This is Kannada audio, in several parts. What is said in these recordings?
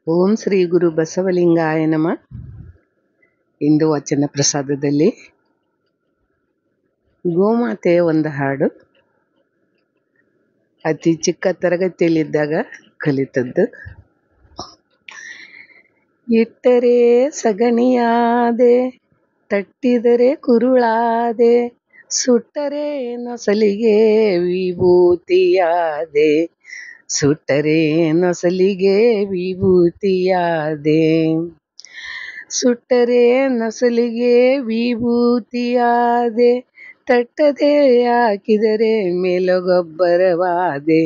ಓಂ ಶ್ರೀ ಗುರು ಬಸವಲಿಂಗಾಯ ನಮಃ. ಇಂದು ವಚನ ಪ್ರಸಾದದಲ್ಲಿ ಗೋಮಾತೆಯ ಒಂದು ಹಾಡು. ಅತಿ ಚಿಕ್ಕ ತರಗತಿಯಲ್ಲಿದ್ದಾಗ ಕಲಿತದ್ದು. ಇಟ್ಟರೆ ಸಗಣಿಯಾದೆ, ತಟ್ಟಿದರೆ ಕುರುಳಾದೆ, ಸುಟ್ಟರೆ ನೊಸಲಿಗೆ ವಿಭೂತಿಯಾದೆ, ಸುಟ್ಟರೆ ನೊಸಲಿಗೆ ವಿಭೂತಿಯಾದೆ, ಸುಟ್ಟರೆ ನೊಸಲಿಗೆ ವಿಭೂತಿಯಾದೆ, ತಟ್ಟದೆ ಹಾಕಿದರೆ ಮೇಲಗೊಬ್ಬರವಾದೆ,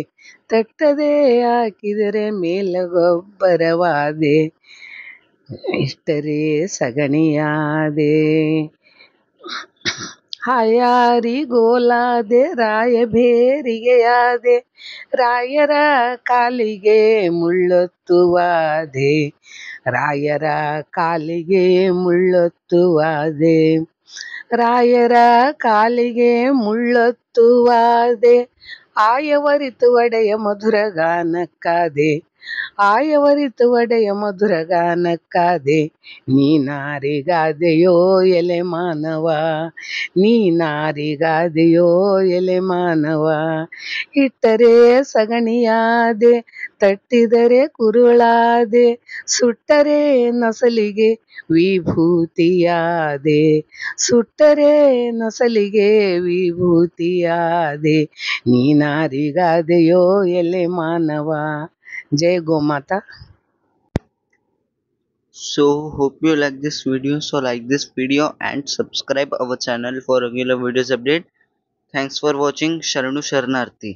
ತಟ್ಟದೆ ಹಾಕಿದರೆ ಮೇಲಗೊಬ್ಬರವಾದೆ, ಇಷ್ಟರೇ ಸಗಣಿಯಾದೆ. ಹಾಯಾರಿಗೋಲಾದೆ, ರಾಯಬೇರಿಗೆಯಾದೆ, ರಾಯರ ಕಾಲಿಗೆ ಮುಳ್ಳೊತ್ತುವಾದೆ, ರಾಯರ ಕಾಲಿಗೆ ಮುಳ್ಳೊತ್ತುವಾದೆ, ರಾಯರ ಕಾಲಿಗೆ ಮುಳ್ಳೊತ್ತುವಾದೆ, ಆಯವರಿತು ಒಡೆಯ ಮಧುರಗಾನಕ್ಕಾದೆ, ಆಯವರಿತು ಒಡೆಯ ಮಧುರಗಾನಕ್ಕಾದೆ, ನೀನಾರಿಗಾದೆಯೋ ಎಲೆ ಮಾನವ, ನೀನಾರಿಗಾದೆಯೋ ಎಲೆ ಮಾನವ, ಇಟ್ಟರೆ ಸಗಣಿಯಾದೆ, ತಟ್ಟಿದರೆ ಕುರುಳಾದೆ, ಸುಟ್ಟರೆ ನೊಸಲಿಗೆ ವಿಭೂತಿಯಾದೆ, ಸುಟ್ಟರೆ ನೊಸಲಿಗೆ ವಿಭೂತಿಯಾದೆ, ನೀನಾರಿಗಾದೆಯೋ ಎಲೆ ಮಾನವ. ಜೈ ಗೋಮಾತಾ. So hope you like this video. So like this video and subscribe our channel for regular videos update. Thanks for watching. Sharanu Sharanarthi.